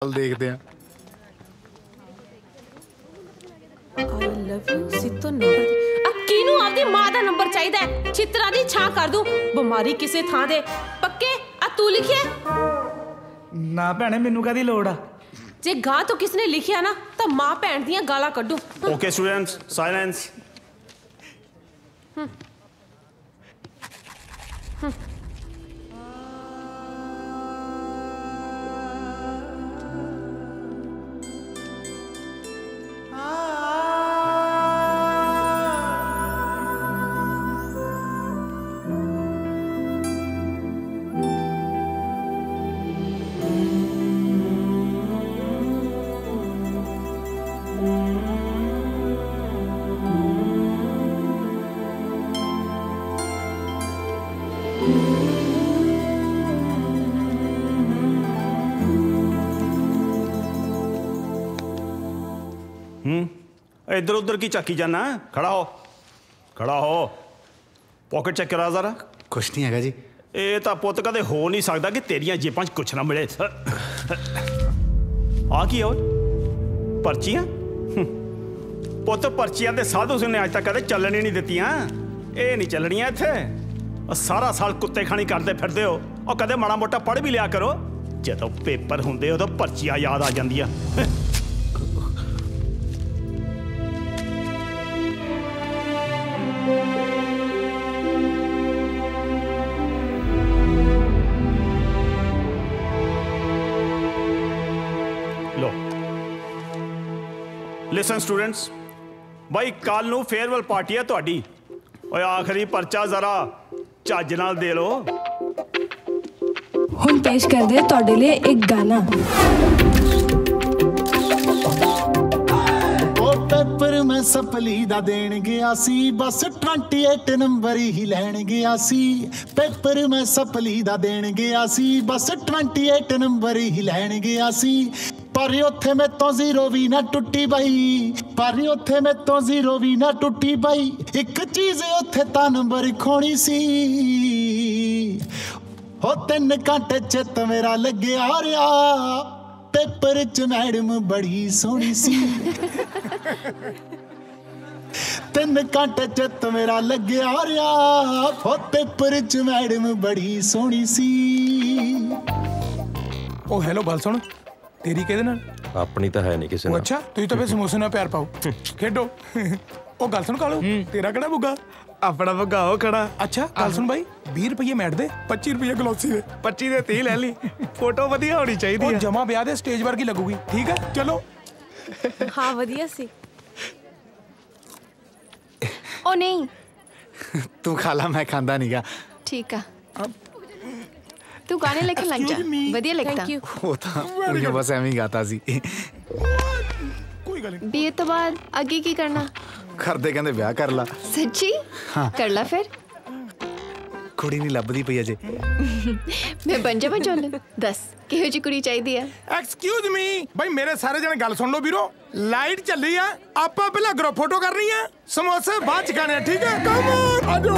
देखते हैं। I love you सितो number किनू आपदी मां दा नंबर चाहिदा है चित्रा दी छा कर दूं बीमारी किसे थां दे पक्के आ तू लिखिया ना भैणे मैनू कादी लोड़ आ जे गा तो किसने लिखिया ना तो मां भैन दियां गालां कड्डू। Okay students silence. इधर उधर की चाकी जाना है? खड़ा हो पॉकेट चेक करा जरा। कुछ नहीं है जी। ये तो पुत कदे हो नहीं सकता कि तेरिया जेबां च कुछ ना मिले। आ की हो पर्चियां पुत पर्चियां दे साधु ने अज तक कदे चलन ही नहीं दित्तियां। ये नहीं चलनियां इत्थे। सारा साल कुत्ते खानी करते फिरदे हो और कदे माड़ा मोटा पढ़ भी लिया करो। जदों पेपर हुंदे उदों पर्चियां याद आ जांदियां। लिसन स्टूडेंट्स भाई कल नूं फेयरवेल पार्टी है तुहाडी। ओए आखिरी पर्चा जरा झज नाल दे लो। हुण पेश कर दे तुहाडे लिए एक गाना। पेपर मैं सपली दा देण गया सी बस 28 नंबर ही लैण गया सी। पेपर मैं सपली दा देण गया सी बस 28 नंबर ही लैण गया सी। पर उत्थे मैं तो जीरो भी ना टुटी बई। पर उत्थे मैं तो जीरो भी ना टुटी बई। एक चीज उत्थे ता नंबर खोनी सी। हो 3 घंटे चित मेरा लगे आ रहा। पेपर च मैडम बड़ी सोहनी सी। 3 घंटे चित मेरा लगे आ रहा। हो पेपर च मैडम बड़ी सोहनी सी। ओ हेलो गल सुन तेरी कहदे नाल अपनी तो है नहीं किसी नाल। अच्छा तुसीं तो फिर समोसे नाल प्यार पाओ खेडो। ओ गल सुन कालू तेरा केड़ा बुग्गा अपना बुग्गा हो खड़ा। अच्छा गल सुन भाई 20 रुपये मैट दे 25 रुपये गलोसी दे 25 दे 30 ले ली। फोटो वधिया होनी चाहिए है। जमा ब्याह दे स्टेज वर्गी लगूगी ठीक है चलो। हाँ वधिया सी। ओ नहीं तू खाला मैं खांदा नहीं गा। ठीक है तू गाने लिखन लग जा वधिया लिखता। वो था उन्हें बस एवं ही गाता सी। कोई गल नहीं। बीए तो बाद आगे की करना? करदे कहंदे ब्याह कर ला। सच्ची? हाँ। कर ला फिर। कुड़ी नहीं लभदी पई अजे। मैं बन जा बचोले दस किहो जी कुड़ी चाहिदी है। एक्सक्यूज मी भाई मेरे सारे जने गल सुन लो वीरो लाइट चली है आपा पहला ग्रुप फोटो करनी है समोसे बाद च खाने ठीक है कम ऑन आ जाओ